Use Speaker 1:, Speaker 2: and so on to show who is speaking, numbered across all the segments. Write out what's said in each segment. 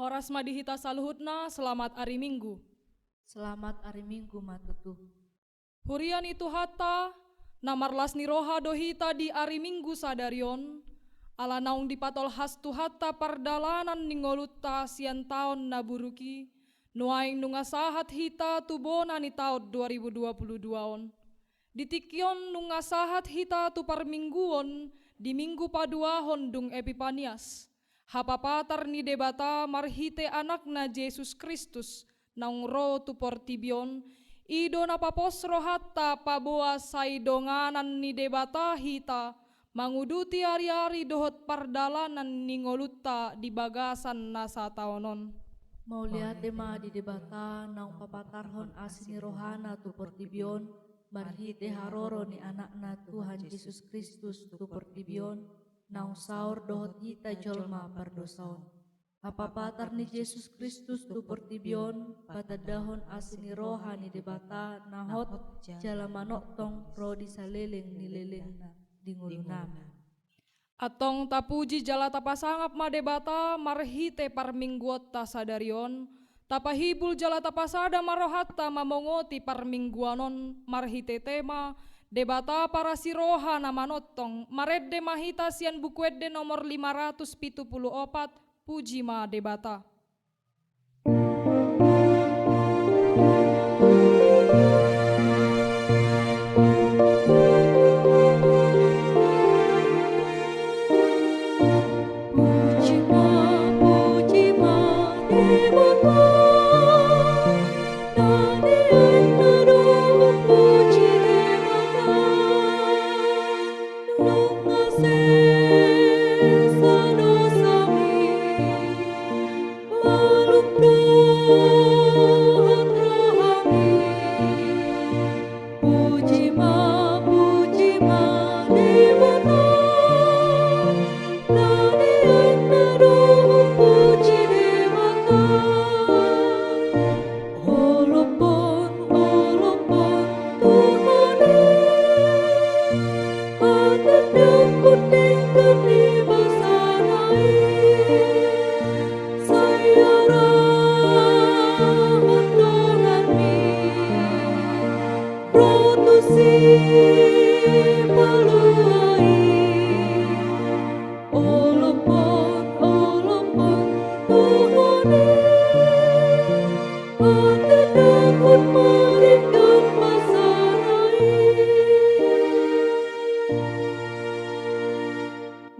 Speaker 1: Horas madihita saluhutna, selamat hari Minggu.
Speaker 2: Selamat hari Minggu matutu.
Speaker 1: Hurian itu hata, namarlas ni roha dohita di hari Minggu sadarion, ala naung dipatol hastu hata pardalanan ningoluta sian taon naburuki, nuaing nungasahat hita tubona ni taon 2022 on. Ditikyon nungasahat hita tu parmingguon di minggu paduahon dung Epipanias. Hapapatar ni debata marhite anakna Yesus Kristus naung ro tu portibion ido napapos rohatta paboa saidonganan ni debata hita manguduti ari-ari dohot pardalanan ni ngolutta di bagasan nasa taonon.
Speaker 2: Mau lihat tema di debata naung papatarhon asini rohana tu portibion marhite haroro ni anakna Tuhan Yesus Kristus tu portibion naung saur dohot hita jolma pardosaon. Papatar ni Yesus Kristus tu portibion patadahon asini rohani debata nahot jalamanok tong ro di saleleng ni lelengna di ngulunana.
Speaker 1: Atong tapuji jala tapasangap madebata marhite parmingguot ta sadarion, tapahibul jala tapasada marohatta mamongoti parmingguanon marhite tema debata para siroha namanotong maredde mahita sian bukuedde nomor 574 puji ma debata.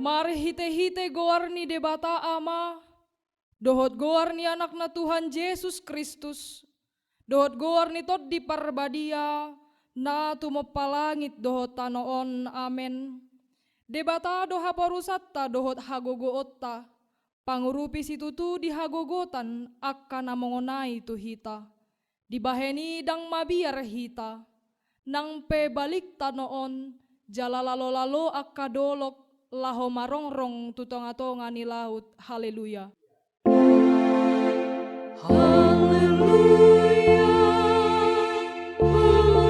Speaker 1: Mari hite-hite goar ni debata ama, dohot goar ni anakna Tuhan Yesus Kristus, dohot goar ni tot di parbadia, na tumopalangit dohot tanoon, amen. Debata doha parusatta dohot hagogoota, pangurupi situtu di hagogotan akka namongonai tu hita, dibaheni dang mabiar hita, nang pe balik tanoon, jala lalo-lalo akka dolok, laho marongrong tutonga-tonga ni laut. Haleluya.
Speaker 2: Haleluya, haleluya, haleluya.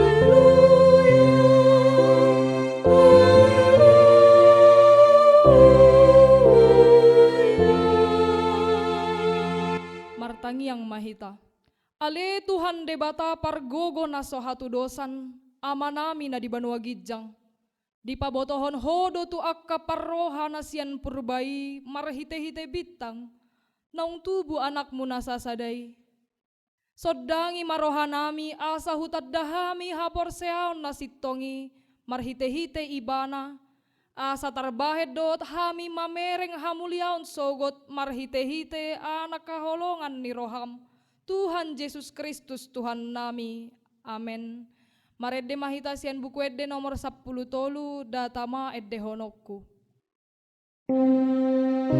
Speaker 1: Martangi yang mahita. Ale Tuhan debata pargogo na sohatu dosan, amanami na di Banua Gijang. Di pabotohon hodo tu akka parroha nasian purbai marhite-hite bitang naung tubu anakmu nasasadai. Sodangi marohanami asa hutad dahami hapor seaon nasitongi marhite-hite ibana asa tarbahed dot hami mamereng hamuliaon sogot marhite-hite anak kaholongan ni roham Tuhan Yesus Kristus Tuhan nami. Amen. Maredde mahita sian buku edde nomor 10 tolu datama edde honokku.
Speaker 2: Datang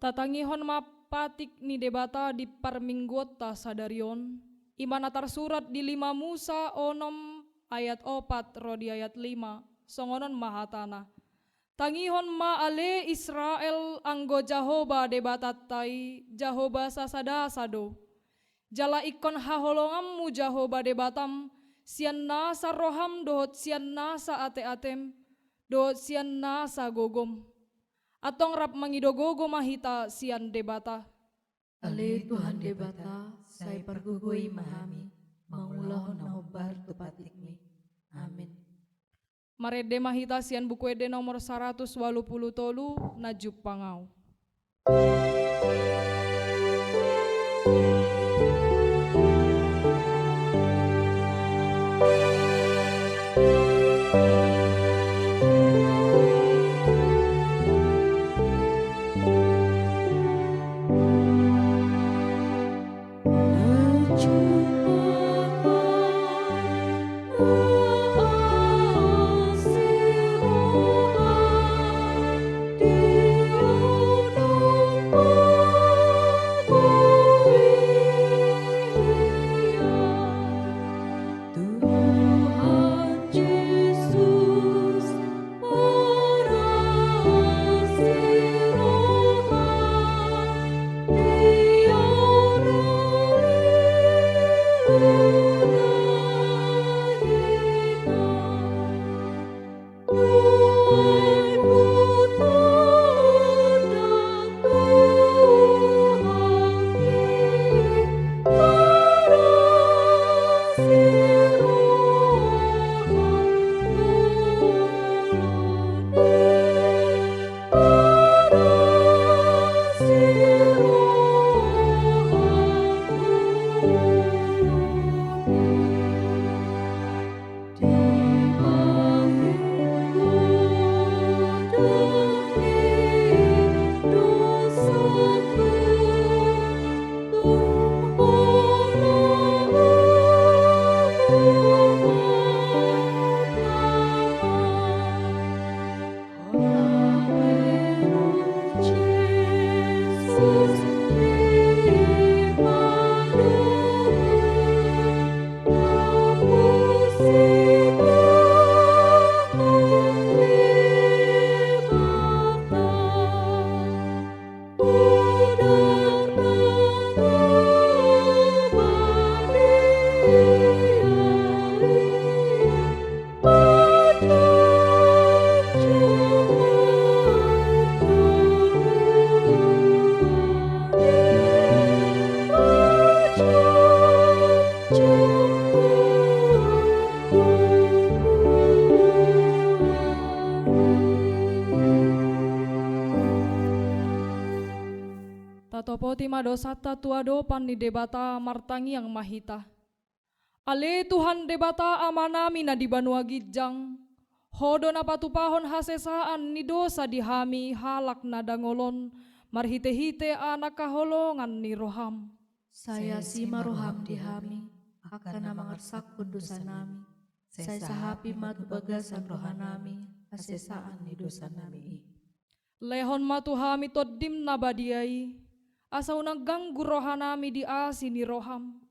Speaker 1: Tatangihon mapatik ni debata di parminggota sadarion, imana tersurat di 5 Musa onom ayat 4 rodi ayat 5, songonon mahatana. Tangihon ma ale Israel anggo Jahoba debatatai, Jahoba sasada sado. Jala ikon haholongammu Jahoba debatam, sian nasa roham dohot sian nasa ate-atem, dohot sian nasa gogom. Atong rap mangidogogo mahita sian debata.
Speaker 2: Ale Tuhan debata, saya pergugui mahami, mangulahon na hubar tupatikmi. Amin.
Speaker 1: Marede mahita sian buku ede nomor 180 najuk pangau. Tatopo tima dosata tuadopan ni debata martangi yang mahita. Ale Tuhan debata amanami na di banua gijang, hodo na patupahon hasesaan ni dosa dihami halak na dangolon, marhite-hite anak kaholongan ni roham.
Speaker 2: Saya si maroham dihami, akan na mangarsak dosa nami. Saya sahapi matu bagasan rohanami, hasesaan ni dosa nami.
Speaker 1: Lehon matuhami toddim na badiai, asa unang ganggu rohanami di asi ni roham.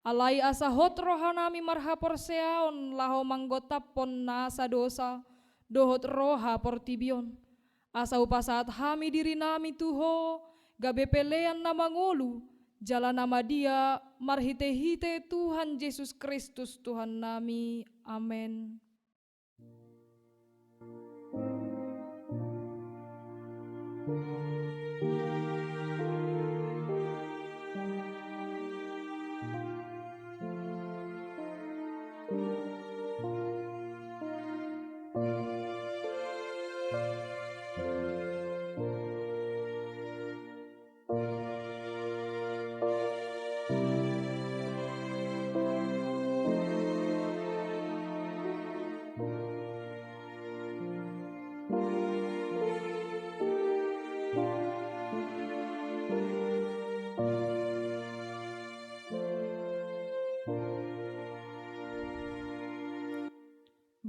Speaker 1: Alai asa hot rohanami marhapor seaon laho manggotapon nasa dosa, dohot roha portibion. Asa upasaat hami diri nami tuho, gabe pelean na mangolu, jalan nama dia, marhite-hite Tuhan Yesus Kristus Tuhan nami. Amen.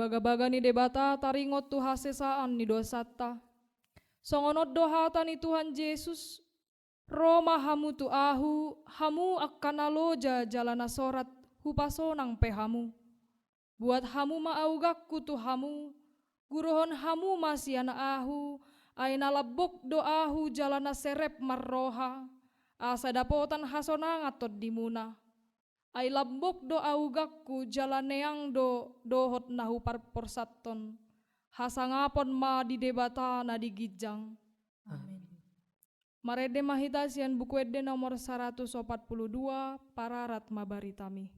Speaker 1: Baga-baga ni debata taringot tu hasesaan ni dosata. Songonot dohata ni Tuhan Yesus, Roma hamu tu ahu, hamu akan aloja jalana sorat hupasonang pehamu. Buat hamu maaugakku tu hamu, guruhon hamu masiana ahu, aina labok do ahu jalana serep marroha, asa dapotan hasonangat tod dimuna. Ay lambok do augakku jalaneang do dohot nahu parporsaton, hasangapon ma di debata na digijang.
Speaker 2: Amin.
Speaker 1: Marede mahitasian buku ede nomor 142 pararat mabaritami.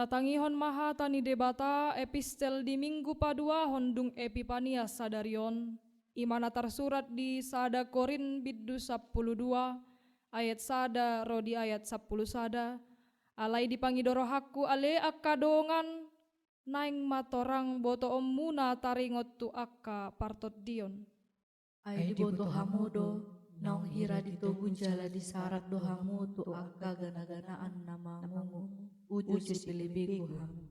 Speaker 1: Tatangihon mahata ni debata epistel di minggu padua hondung Epipanias sadarion, imana tersurat di sada Korin biddu 12 ayat sada rodi ayat 10 sada, alai dipangidoro hakku ale akadongan naing matorang boto omuna taringot tu akka partot dion.
Speaker 2: Ay diboto hamu do, naong hira dito jala di sarak do hamu tu akka gana-ganaan namamu, uju sipilibigu hamu.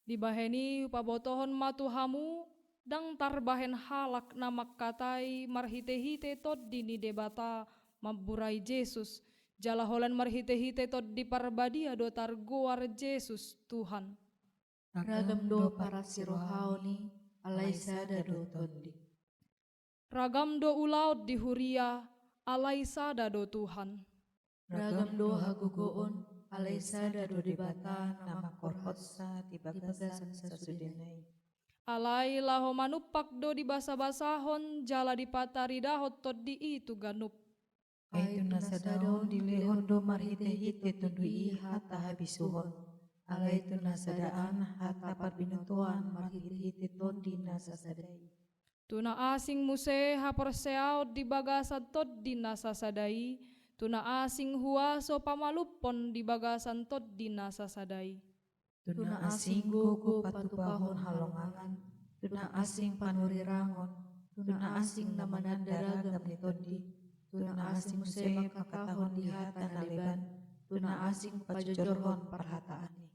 Speaker 1: Dibaheni pabotohon matu hamu, dang tarbahen halak namak katai marhite-hite tod dini debata maburai Yesus, jalaholan marhite-hite tod di parbadia do targoar Yesus Tuhan.
Speaker 2: Ragam do para sirohao ni, alay sada do tondi.
Speaker 1: Ragam do ulaut di huria, alay sada do Tuhan.
Speaker 2: Ragam do hagugoon, alay sada do debata nama korhot sa tibagasan sa sudenay.
Speaker 1: Alay laho manupak do di basa-basahon, jala di pataridahot tod di itu ganup.
Speaker 2: Ay tunasadaon dilihon do marhite-hite tundu iha tahabisuhon. Alay tunasadaan hata parbinutuan marhite-hite tondi nasasadai.
Speaker 1: Tuna asing muse haporseaot di bagasan tod di nasasadai, tuna asing huaso pamalupon di bagasan tod di nasasadai.
Speaker 2: Tuna asing gugu patupahon halongangan, tuna asing panurirangon, tuna asing namanandaragam ni tondi, tuna asing muse makakahon di hata naliban, tuna asing pajojorhon parhataan ni.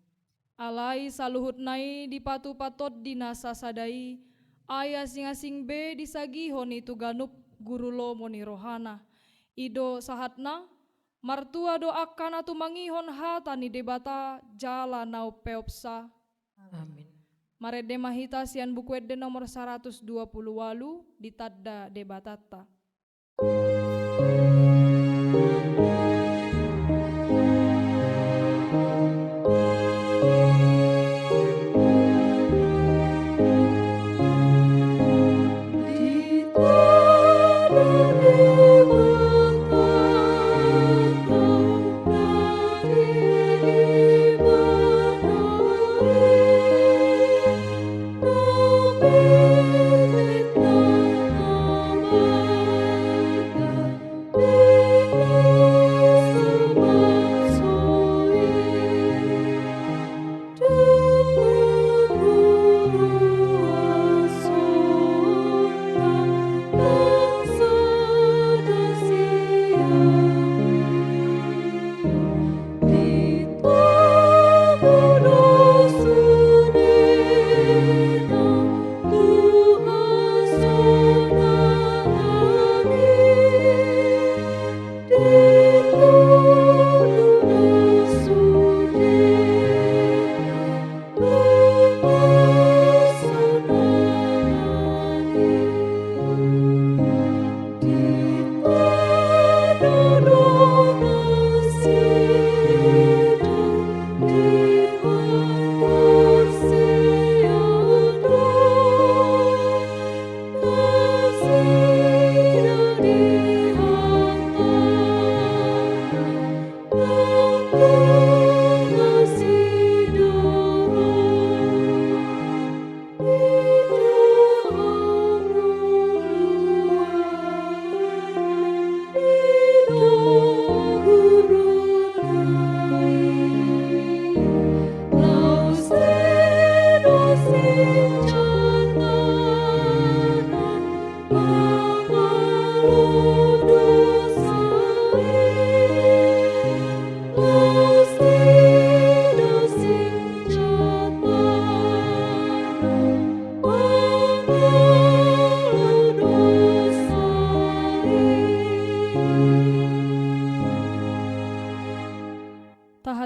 Speaker 1: Alay saluhut nai di patu-patot di nasasadai, ay asing-asing be disagihon itu ganup guru lomo ni rohana. Ido sahatna, martua do akan atu mangihon hata ni debata jala nau peopsa.
Speaker 2: Amin.
Speaker 1: Marede mahita sian buku ede nomor 128 di tadda debatata.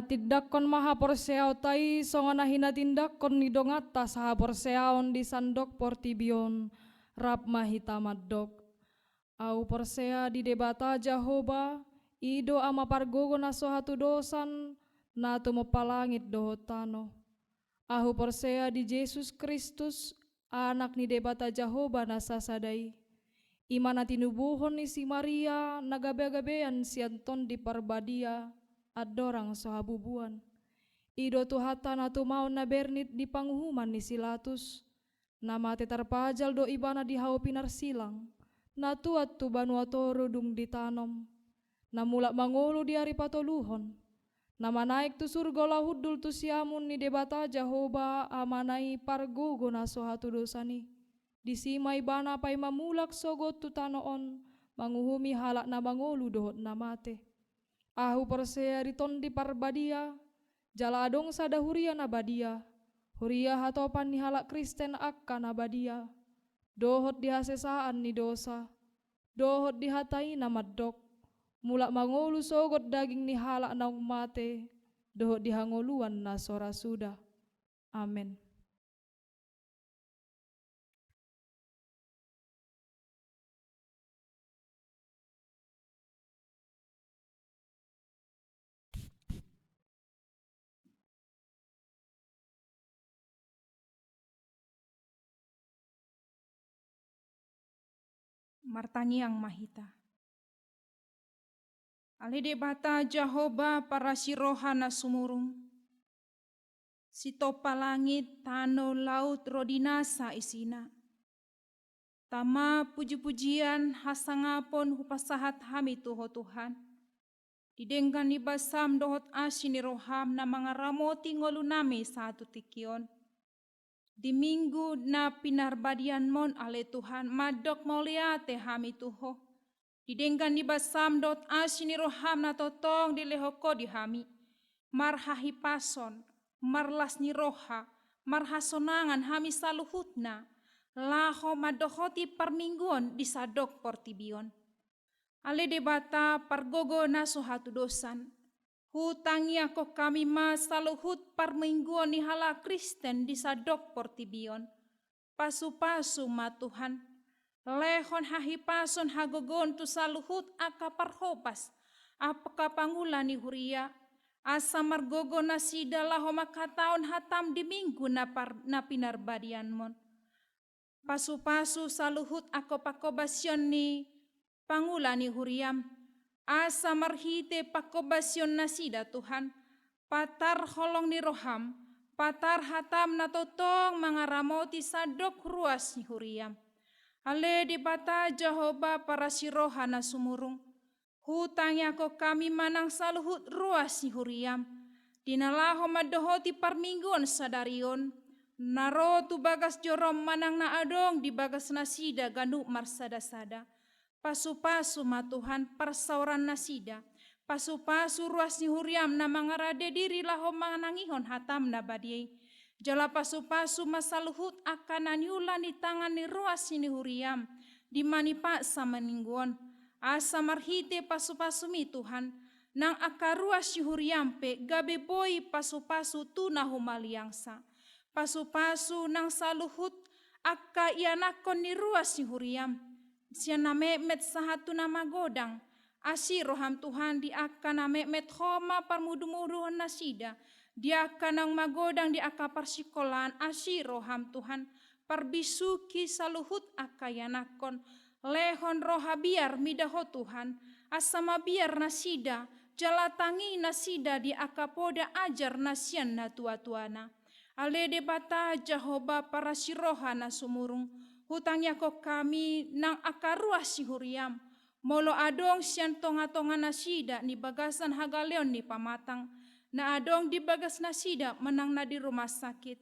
Speaker 1: hatidakon maha porseao tai songana hinatindakon ni dongata saha porseaon di sandok portibion rap mahita maddok. Au porsea di debata Jahoba ido ama pargogo na sohatu dosan na tumopalangit dohotano. Ahu porsea di Yesus Kristus anak ni debata Jahoba na sasadai. Imana tinubuhon ni si Maria nagabe-gabean si Anton di parbadia adorang sohabubuan. Ido tuhata na tumau na bernit di panghuman ni Silatus. Nama te tarpajal do ibana di hau pinar silang. Na tuat tu banua toro dung ditanom. Na mulak mangolo di hari patoluhon. Nama naik tu surga lahudul tu siamun ni debata Jahoba amanai pargogo na sohatu dosani. Disimai bana pai mamulak sogot tu tanoon manguhumi halak na mangolu dohot na mate. Ahu porsea riton di parbadia jala adong sada huria na badia. Huria hatopan ni halak Kristen akka na badia. Dohot di hasesaan ni dosa. Dohot di hatai na maddok. Mulak mangolu sogot daging ni halak na mate. Dohot di hangoluan na sora sudah. Amin.
Speaker 3: Martangiang mahita. Ale debata Jahoba para siroha na sumurung. Sitopa langit, tano, laut, rodinasa isina. Tama puji-pujian hasangapon hupasahat hami tuho Tuhan. Didenggan ni basam dohot asini roham na mga ramoti ngolu nami satu tikion. Di minggu na pinarbadian mon ale Tuhan madok moliate hami tuho. Didenggan ni basam dot asini roham na totong di lehoko di hami. Marhahi pason, marlas ni roha, marhasonangan hami saluhutna. Laho madohoti permingguan di sadok portibion. Ale debata pargogo na sohatu dosan. Hutangi ako kami masaluhut parmingguan ni hala Kristen di sadok portibion. Pasu-pasu ma Tuhan. Lehon hahipason hagogon tu saluhut aka parhopas. Apaka pangulan ni huria. Asa margogo na sida laho makataon hatam di minggu na pinarbadian mon. Pasu-pasu saluhut ako pakobasyon ni pangulan ni huriam. Asa marhite pakobasyon na sida Tuhan, patar holong ni roham, patar hatam na totong mga ramoti sadok ruas ni huriam. Ale di bata Jahoba para siroha na sumurung, hutangnya ko kami manang saluhut ruas ni huriam. Dinalaho madohoti parmingguan sadarion, naro tu bagas jorom manang na adong di bagas nasida ganuk marsada-sada. Pasu-pasu ma Tuhan persauran nasida. Pasu-pasu ruas ni huriam na mangarade diri laho manangihon hatam na badiai. Jala pasu-pasu masaluhut akan aniulan di tangan ni ruas ni huriam. Di manipa sa maningguan. Asa marhite pasu-pasu mi Tuhan. Nang akaruas ni huriam pe gabe boy pasu-pasu tuna humaliangsa. Pasu-pasu nang saluhut akka ianakon ni ruas ni huriam. Siya na memet sa hatu na magodang. Asi roham Tuhan di akka na memet homa parmudu-muduhan na sida. Di akka nang magodang di akka parsikolan. Asi roham Tuhan parbisuki saluhut akka yanakon. Lehon roha biar midaho Tuhan. Asama biar na sida. Jalatangi na sida di akka poda ajar na siyan na tua-tuana. Ale debata Jahoba para siroha na sumurung. Hutangnya ko kami nang akaruas si huriam. Molo adong siyan tonga-tonga nasida ni bagasan hagaleon ni pamatang. Na adong di bagas nasida menang na di rumah sakit.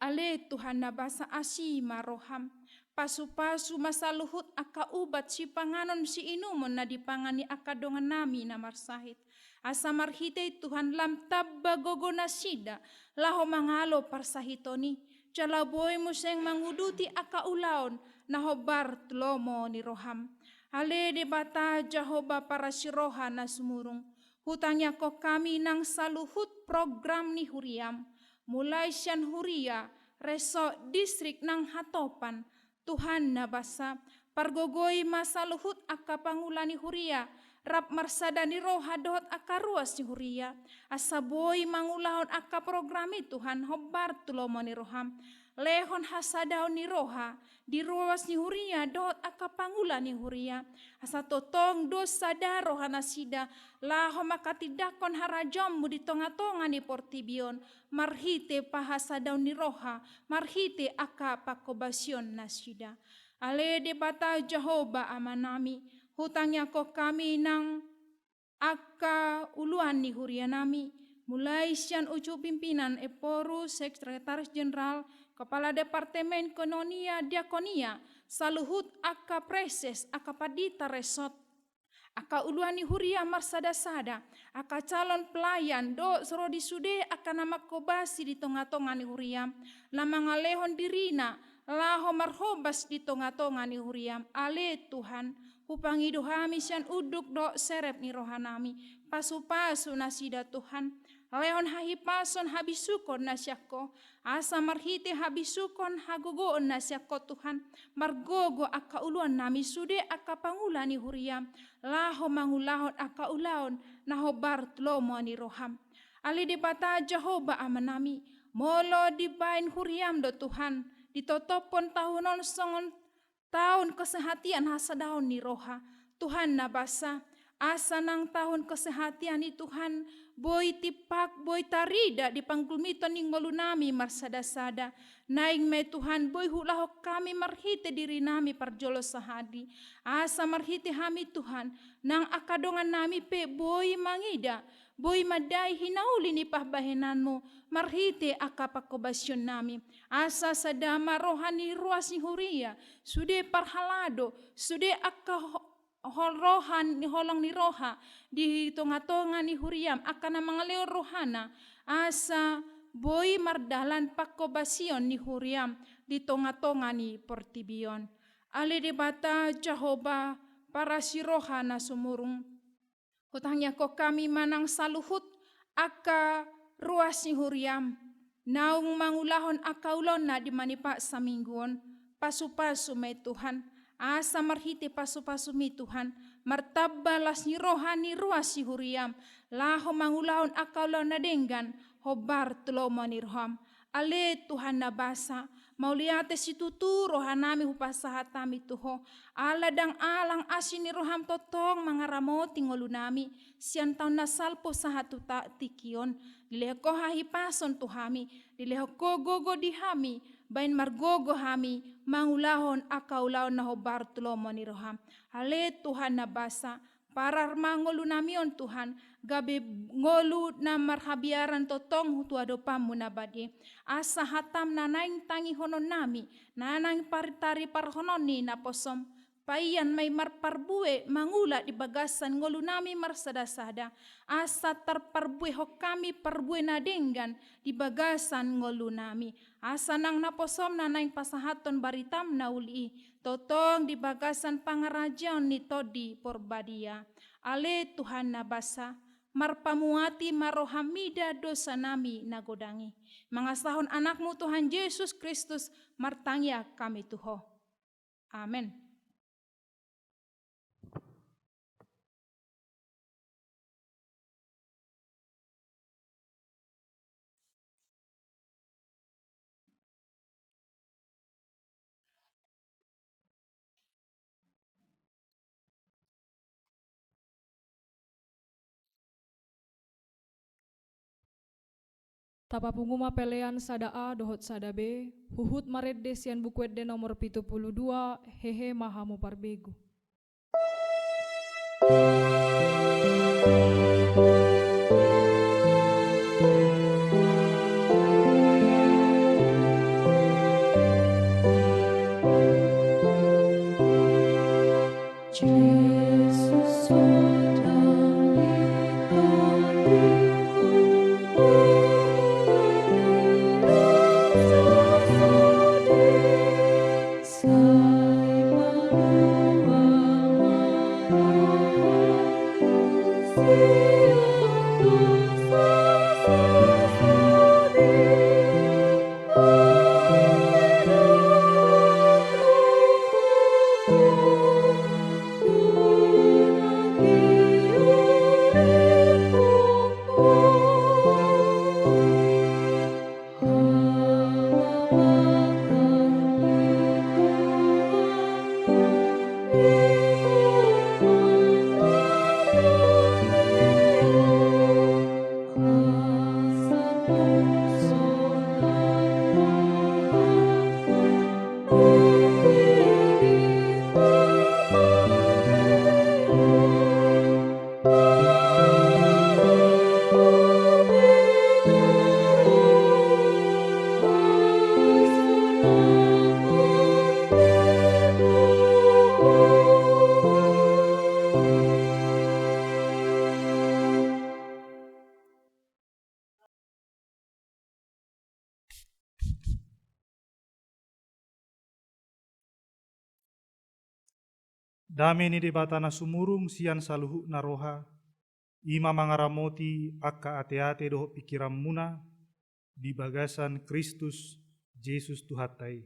Speaker 3: Ale Tuhan na basa asi maroham. Pasu-pasu masaluhut aka ubat si panganon si inumon na dipangani aka dongan nami na marsahit. Asa marhite Tuhan lam tabba gogo nasida. Laho mangalo parsahitoni. Jalaboy mo siyang manguduti aka ulaon na hobar tlomo ni roham. Ale de bata Jahoba para siroha na sumurung. Hutangnya ko kami nang saluhut program ni huriam. Mulai sian huria reso distrik nang hatopan. Tuhan na basa pargogoi masaluhut aka pangulani huria. Rap marsada ni roha dohot aka ruas ni huria. Asaboi mangulahon aka programi Tuhan hobar tulomo ni roham. Lehon hasadao ni roha di ruas ni huria dohot aka pangula ni huria. Asa totong dosa daro hanasida laho makatidakon harajommu di tonga-tonga ni portibion. Marhite pahasadao ni roha marhite aka pakobasion nasida. Ale de bata Jehovah amanami hutangnya ko kami nang aka uluan ni huria nami. Mulai sian ucu pimpinan Eporu, Sekretaris Jenderal, Kepala Departemen Kononia Diakonia, saluhut aka preses, aka padita resot, aka uluani huria marsada-sada, aka calon pelayan do serodi sude aka nama kobasi di tonga-tonga ni huria, lama ngalehon dirina, laho marhobas di tonga-tonga ni huria, ale Tuhan, hupangi dohami sian uduk do serep ni rohanami, pasu-pasu nasida Tuhan, leon hahipason habisukon nasyako, asa marhite habisukon hagogoon nasyako Tuhan, margogo aka uluan nami sude aka pangulani huriam, laho mangulahon aka ulaon naho bartlomo ni roham. Ali di bata Jehovah amanami, molo dibain huriam do Tuhan, ditotopon tahunon songon tahun kesehatian hasadaon ni roha, Tuhan nabasa, asa nang tahun kesehatian ni Tuhan, boy tipak, boy tarida di panggulmiton ning nami marsada-sada. Naing me Tuhan, boy hulaho kami marhite diri nami parjolo sahadi. Asa marhite hami Tuhan, nang akadongan nami pe boy mangida, boy madai hinauli ni pahbahenanmu, marhite akapakobasyon nami. Asa sadama rohani ruas ni huria, sude parhalado, sude rohan ni holong ni roha di tonga-tonga ni huriam akan mangaleo rohana asa boy mardalan pakobasion ni huriam di tonga-tonga ni portibion. Ali di bata Jehovah para si rohana sumurung hutangnya ko kami manang saluhut aka ruas ni huriam naung mangulahon aka ulona di manipa sa mingguon pasu-pasu may Tuhan. Asa marhite pasu-pasu mi Tuhan, martabalas ni rohani ruas si huriam, laho mangulahon akaulah na denggan, hobar tulomo ni roham. Ale Tuhan nabasa, mauliate si tutu rohanami hupasahatami tuho, aladang alang asin ni roham totong mangaramoti ngolunami, sian taon nasalpo sahatu ta tikion, dileho ko hahipason tuhami, dileho ko gogo dihami, bain margogo hami mangulahon akaulahon na hobar tulomo ni roham. Ale Tuhan nabasa parar mangolu namion Tuhan gabe ngolu na marhabiaran totong hutuado pamu nabadi asa hatam nanaing tangi honon nami nanaing paritari parhonon ni naposom paian may marparbue mangula di bagasan ngolu nami marsada-sada asa tarparbue ho kami parbue na denggan di bagasan ngolu nami asa nang naposom nanaing pasahaton baritam na uli totong di bagasan pangarajan ni todi porbadia. Ale Tuhan nabasa marpamuati marohamida dosa nami nagodangi mangasahon anakmu Tuhan Yesus Kristus martangya kami tuho. Amen.
Speaker 1: Tapapunguma pelean sada A dohot sada B, huhut maredde sian bukuedde nomor 72, hehe mahamu parbegu.
Speaker 2: Sai
Speaker 4: Dame ni debatana sumurung sian saluhu naroha, ima mangaramoti akka ate-ate doho pikiran muna, di bagasan Kristus Yesus Tuhatai.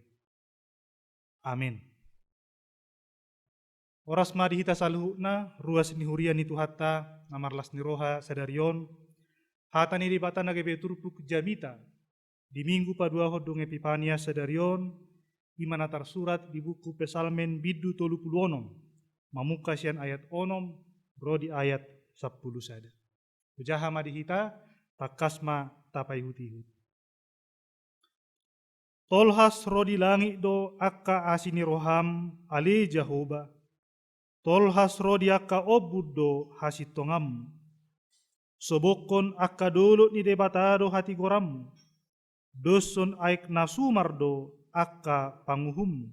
Speaker 4: Amin. Oras madi hita saluhuna, ruas ni hurian ni Tuhata, namarlas ni roha sadarion, hata ni debatana gebe turpuk jamita, di minggu padua hodong Epipania sadarion, imana tersurat di buku Pesalmen bidu 36, mamuka sian ayat 6, bro di ayat 10 sada. Ujaha madi hita, takasma tapai huti-huti. Tolhas rodi langit do akka asini roham ale Jahoba. Tolhas rodi akka obud do hasitongam. Sobokon akka dolot ni debatado hati goram. Doson aik nasumar do akka panguhum.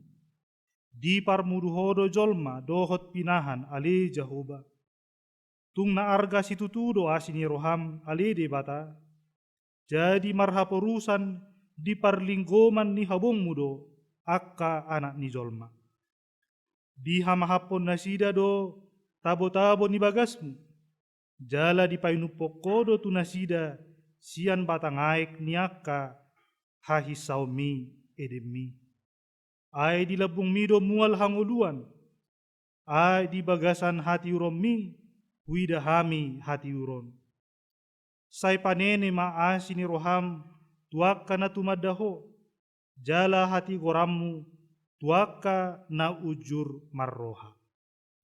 Speaker 4: Di parmuduhodo jolma dohot pinahan ale Jahoba. Tung na arga situtudo asini roham ale debata. Jadi marhaporusan di parlinggoman ni habong mudo akka anak ni jolma. Di hamahapon nasida do tabo-tabo ni bagasmu. Jala di painupokodo tu nasida sian batangaik ni akka hahisaumi edemi. Ai di labung mido mual hanguluan. Ai di bagasan hati urom mi huida hami hati uron. Sai panene maasi ni roham tuaka na tumadaho, jala hati gorammu, tuaka na ujur marroha.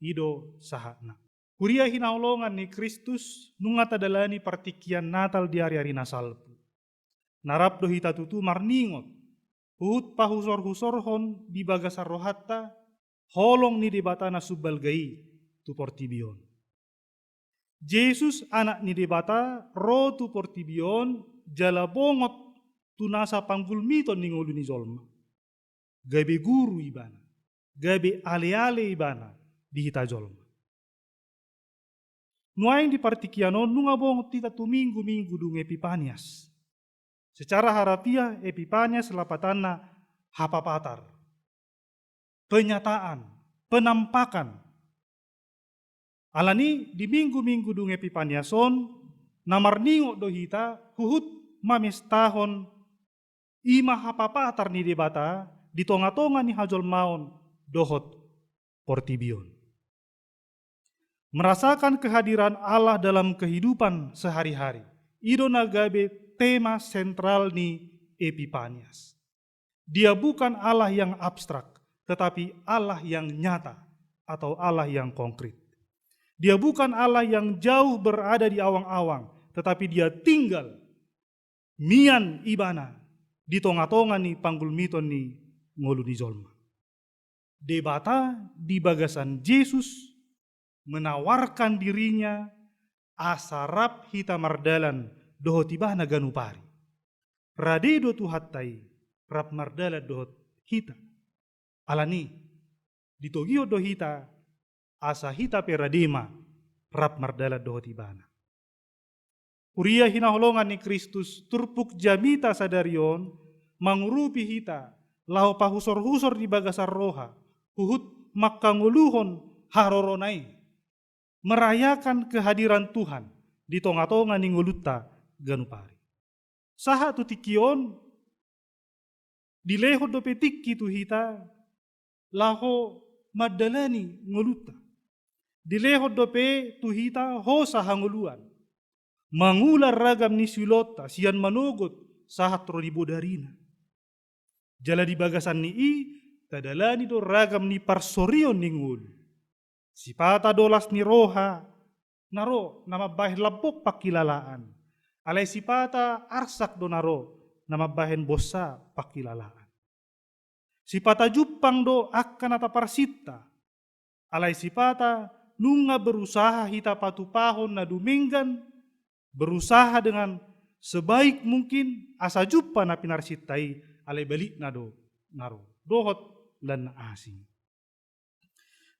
Speaker 4: Ido sahana. Kuria hinaulongan ni Kristus nunga tadalani partikian Natal di hari-hari nasalpu. Narap do hita tutu marningot, hut pahusor-husorhon di bagasar rohatta, holong ni debatana subalgai tu portibion. Yesus anak ni debata ro tu portibion jala bongot tunasa panggul miton ni ngulu ni jolma. Gabe guru ibana, gabe ale-ale ibana di hita jolma. Nuaing di partikiano nunga bongot tita tu minggu-minggu dung Epipanias. Secara harafiah Epipanias lapatana hapapatar. Penyataan, penampakan. Alani di minggu-minggu dung Epipaniason namarningo do hita huhut mamestahon ima hapapatar ni debata di tonga-tonga ni hajol maon dohot portibion. Merasakan kehadiran Allah dalam kehidupan sehari-hari. Ido nagabe tema sentral ni Epipanias. Dia bukan Allah yang abstrak, tetapi Allah yang nyata atau Allah yang konkret. Dia bukan Allah yang jauh berada di awang-awang, tetapi dia tinggal mian ibana di tonga-tonga ni panggul miton ni ngolu ni jolma. Debata di bagasan Yesus menawarkan dirinya asarap hita mardalan dohot ibana ganupari. Radedo tuhattai rap mardalan dohot hita. Alani ditogio do hita asa hita peradema rap mardala dohot ibana. Uria hinaholongan ni Kristus turpuk jamita sadarion mangurupi hita lau pahusor-husor di bagasar roha huhut makanguluhon haroronai merayakan kehadiran Tuhan di tonga-tonga ni nguluta ganupari. Saha tu tikion dileho do petikki tu hita laho madalani nguluta. Dilehot dope tuhita hosa hanguluan. Mangular ragam ni silota sian manogot sahat rodibo darina. Jala di bagasan ni tadalani do ragam ni parsorion ni ngul. Sipata dolas ni roha naro nama bahen labok pakilalaan. Alay sipata arsak do naro nama bahen bosa pakilalaan. Sipata jupang do akan ata parsita. Alay sipata nunga berusaha hita patupahon na duminggan, berusaha dengan sebaik mungkin asa jumpa na pinarsitai alay balik na do naro dohot lan asing.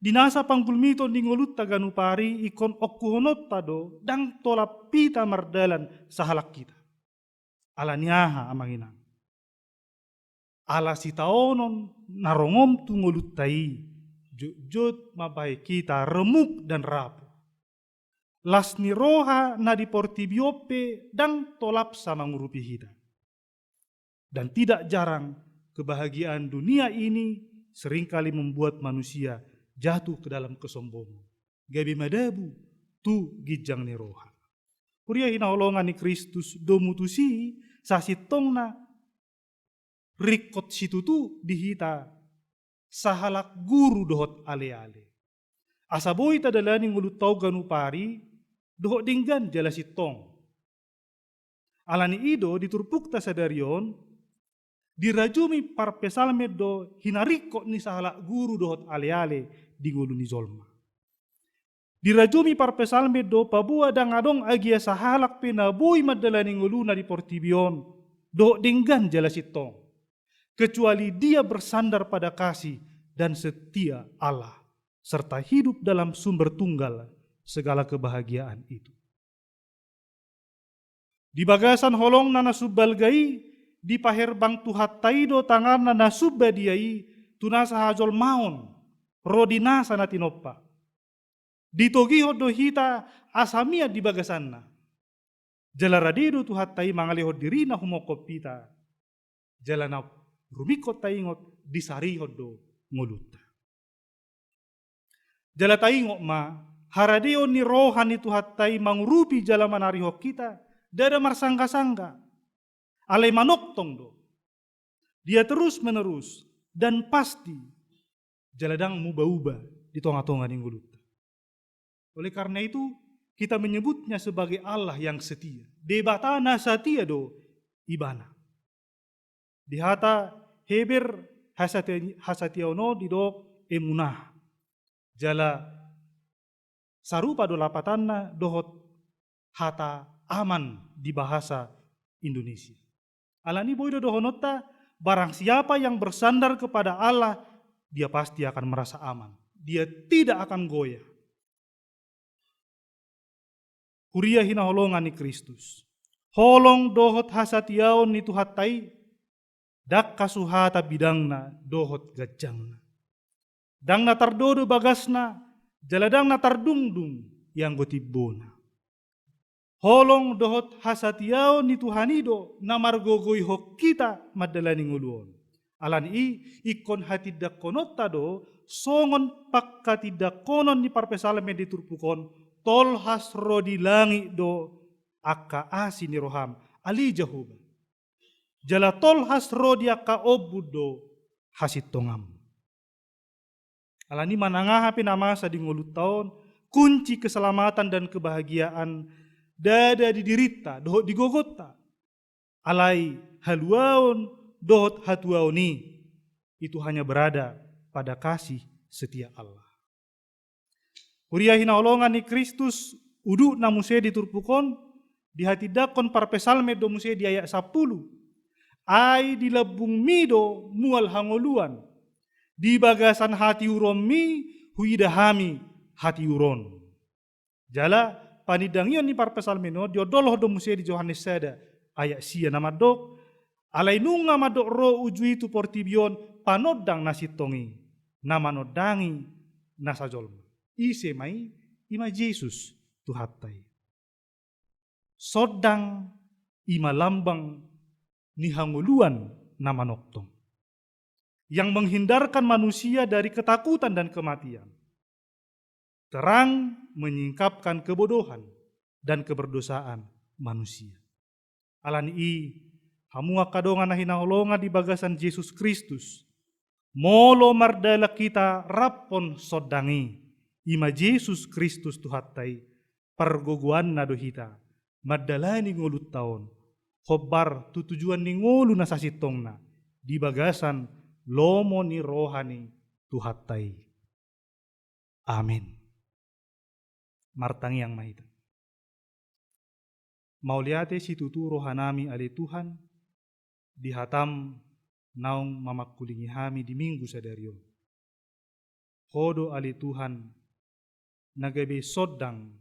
Speaker 4: Dinasa panggulmito ni ngulut taganupari ikon okuhonot tado dang tolap pita mardalan sa halak kita. Alaniaha amanginang. Ala sitaonon narongom tu ngulut tai jut mabai kita remuk dan rapuh. Las ni roha na di portibiope dan tolap sama ngurupi kita. Dan tidak jarang kebahagiaan dunia ini seringkali membuat manusia jatuh ke dalam kesombongan. Gabi madabu tu gijang ni roha. Kuria hinaolongan ni Kristus domutusi sasitongna rikot situ tu dihita sahalak guru dohot ale-ale. Asaboy tadalani ngulutaw ganupari dohot dinggan jala sitong. Alani ido diturpukta sadarion dirajumi parpesalme do hinarikot ni sahalak guru dohot ale-ale di ngulu ni zolma. Dirajumi parpesalme do pabua dangadong agia sahalak penaboy madalani nguluna di portibion dohot dinggan jala sitong. Kecuali dia bersandar pada kasih dan setia Allah, serta hidup dalam sumber tunggal segala kebahagiaan itu. Di bagasan holong nana subbalgai, di paherbang tuhat taido tangan nana subbadiai, tunasa hajol maon, rodinasa natinopa. Ditogiho dohita asamia di bagasanna. Jalaradido tuhat tai mangalihod dirina humokopita. Jalana rumikot taingot disarihod do nguluta. Jala taingot ma haradeo ni rohan itu hatai mangurupi jala manarihok kita dada marsangka-sangka alai manoktong do. Dia terus menerus dan pasti jaladang muba-uba di tonga-tonga ni nguluta. Oleh karena itu kita menyebutnya sebagai Allah yang setia. Debatana setia do ibana. Dihata Heber hasationo didok emunah. Jala sarupa do lapatanna dohot hata aman di bahasa Indonesia. Alani boydo dohonota barang siapa yang bersandar kepada Allah dia pasti akan merasa aman. Dia tidak akan goyah. Kuria hina holongan ni Kristus. Holong dohot hasatiaon ni tuhatai dak kasuhata bidangna dohot gajangna. Dangna tardodo bagasna, jaladangna tardungdung yang gotibona. Holong dohot hasatiao ni Tuhanido namargogoy hok kita madalani nguluon. Alan ikon hati dakonota do songon pakka tidak konon ni parpesalame diturpukon tol hasro di langi do akka asi ni roham ali jahuba. Jala tol hasro dia ka obudo hasitongam. Alani manangaha pinamasa di ngulut tahun kunci keselamatan dan kebahagiaan dada didirita dohot digogota. Alai haluaon dohot hatuaoni itu hanya berada pada kasih setia Allah. Kuria hinaolongan ni Kristus udu na muse diturpukon di hati dakon parpesalme do muse di ayat 10. Ai di labung mido mual hangoluan. Di bagasan hati uron mi huidahami hati uron. Jala panidangion ni parpesalmeno diodoloh do muse di Yohanes sada ayat sia nama dok. Alai nunga madok ro uju itu portibion panodang nasitongi. Nama nodangi nasajolma. Ise mai ima Yesus tuhatai. Sodang ima lambang nihanguluan nama noktong. Yang menghindarkan manusia dari ketakutan dan kematian. Terang menyingkapkan kebodohan dan keberdosaan manusia. Alani hamua kadongan hinaholonga di bagasan Yesus Kristus. Molo mardala kita rapon sodangi. Ima Yesus Kristus tuhatai pargoguan na dohita. Madalani ngulut taon. Khobar tutujuan ni ngulu na sasitong na. Di bagasan lomo ni rohani tuhatai. Amin. Martangi yang mahita. Mauliate si tutu rohanami ali Tuhan. Dihatam naung mamakulingi hami di minggu sadarion. Hodo ali Tuhan nagabe sodang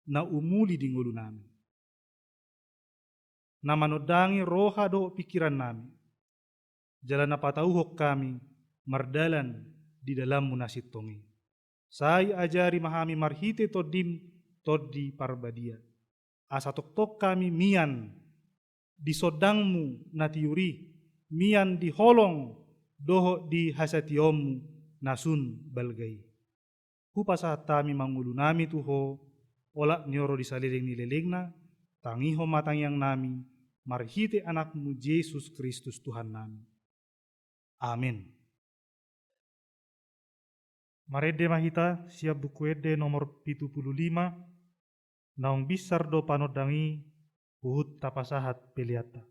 Speaker 4: na umuli di ngulu nami. Na manodangi roha do pikiran nami. Jalan apa tauhok kami mardalan di dalam munasit tongi. Sai ajari mahami marhite todim todi parbadia. Asa tok kami mian di sodangmu natiuri, mian di holong doho di hasatiomu nasun balgai. Hupasa tami mangulu nami tuho, ola nyoro di saliling nililingna, tangiho matang yang nami, marhite anakmu Yesus Kristus Tuhan nami. Amin. Marede mahita siap buku ede nomor 75, naung bisar do panodangi, uhut tapasahat peliata.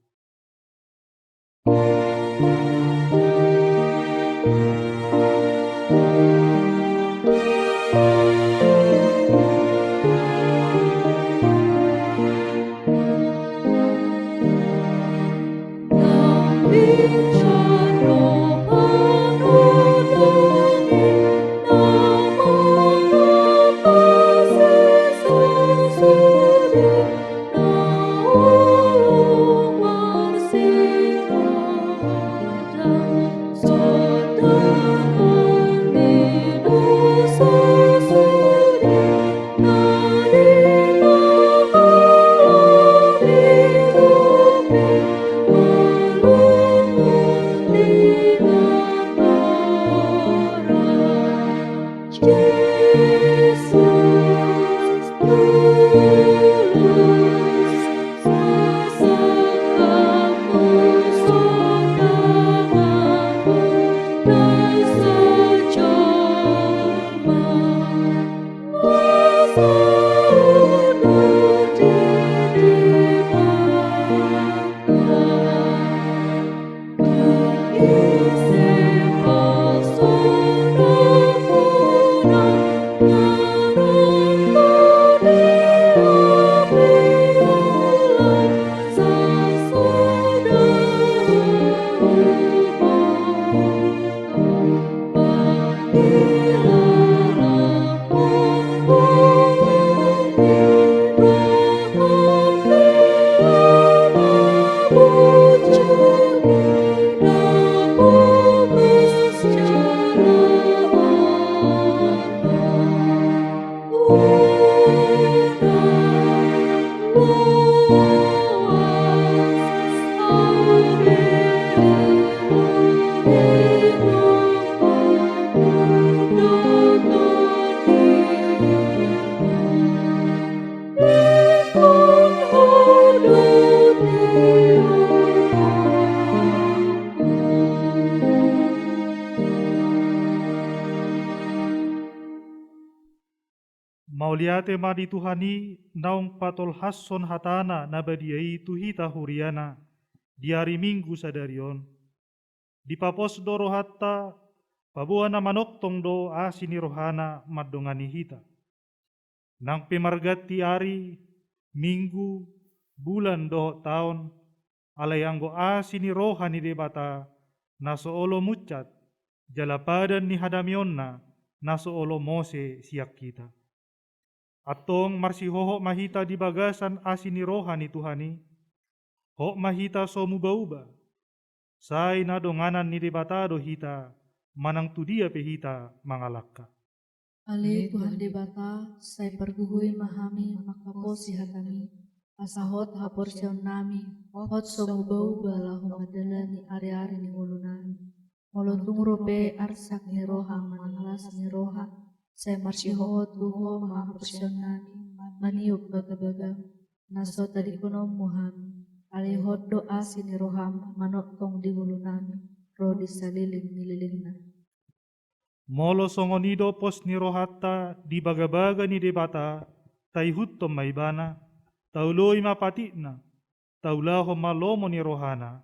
Speaker 4: Mauliate madi Tuhani naung patol hasson hatana nabadiai tuhita huriana di hari Minggu sadarion. Di papos doro hatta pabuana manoktong do asini rohana madongani hita. Nang pemargati hari Minggu bulan do tahun alayanggo asini rohani debata naso olo mucat jalapadan ni hadamionna naso olo Mose siak kita. Atong marsihoho mahita di bagasan asini rohani Tuhani, ho mahita so mubauba, say na donganan ni debatado hita, manang tudia pehita mangalakka.
Speaker 2: Ale Tuhan debata, say perguhui mahami makaposi hatami, asahot haporsion nami, hot so mubauba lahu madala ni ari-ari ni ulu nami, molotung rope arsak ni roha mananglas ni roha, saya marsiho tuho mahaporsion nami, maniup baga-baga, naso tadi kuno muhami, alihot doa sini roham manotong di ulu nami, roh disaliling nililingna.
Speaker 4: Molo songonido pos ni rohatta di baga-baga ni debata, taihuttom maibana, tauloi mapatikna, taulaho malomo ni rohana,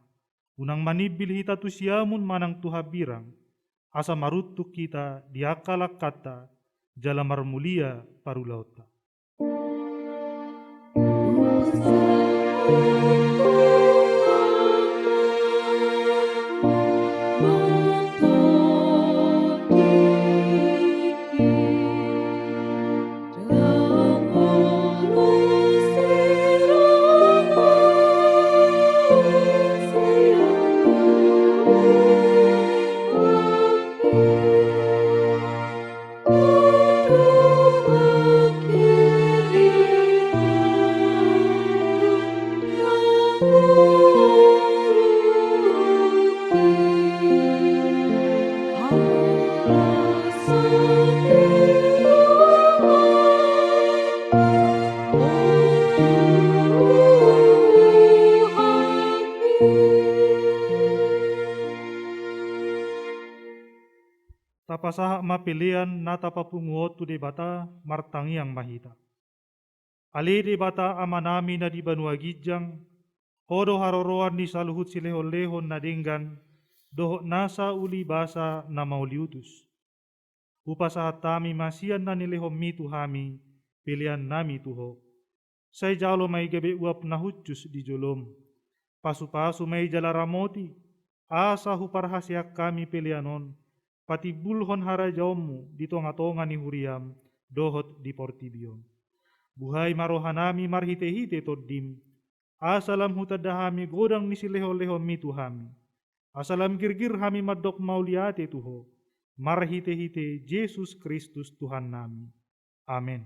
Speaker 4: unang manibil hita tu siamun manang tuhabirang, asa marutuk kita diakalak kata, jalamar mulia parulauta.
Speaker 2: Thank you.
Speaker 5: 「あなたの声が聞こえる」 Thank you.
Speaker 2: 「あなたの声が聞こえる」 Thank you. 「あなたの声が聞こえる」 Thank you. 「あなたの声が聞こえる」 Thank you. 「あなたの声が聞こえる」 Thank you. 「あなたの声が聞こえる」 Thank you.
Speaker 4: Pasaha mapilian nata papunguot tu debata martangiang mahita. Ali debata amanami na di banua gijang, hodo haroroan ni saluhut silehon-lehon na denggan, doho nasa uli basa na mauliutus. Upasahat tami masian na nilehom mi tuhami, pilihan nami tuho. Say jalo may gabi uap na hutjus di jolom. Pasu-pasu may jalaramoti, asa huparhasyak kami pilihanon, pati bulhon harajaumu di tonga-tonga ni huriam, dohot di portibion. Buhay marohanami marhite-hite toddim, asalam hutadahami godang ni sileho-leho mi tuhami. Asalam girgir hami madok mauliate tuho, marhite-hite Yesus Kristus Tuhan nami. Amin.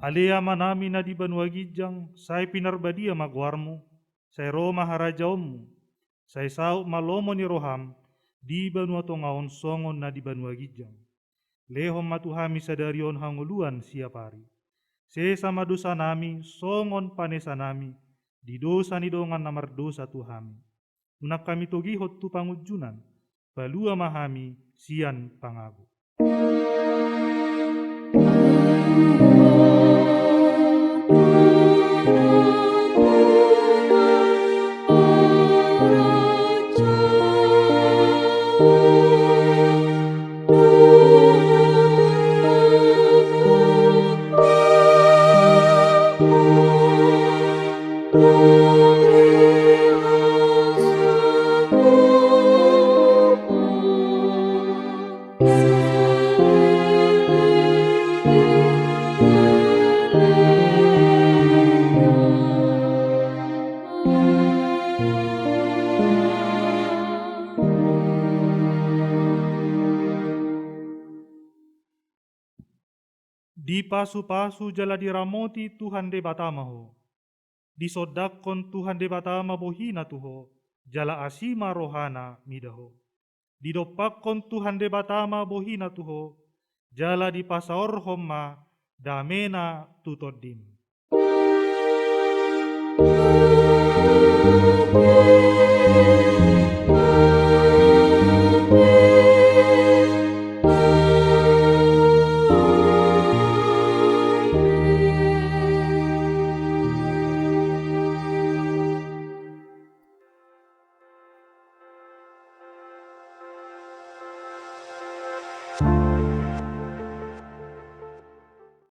Speaker 4: Alea manami na di banua gijang, say pinarbadia magwarmo, say Roma harajaumu, say sau malomo ni roham, di banua tongaon songon na di banua gijang. Lehom matuhami sadarion hanguluan siapari. Se sama dosa nami, songon panesa nami, di dosa ni dongan namar dosa tuhami. Unak kami togihot tu pangujunan, balua mahami sian pangabu. Di pasu-pasu jala diramoti Tuhan de batamaho. Di sodakon Tuhan de batama bohina tuho, jala asima rohana midaho. Di dopakon Tuhan de batama bohina tuho, jala di pasaor homma damena tutodim.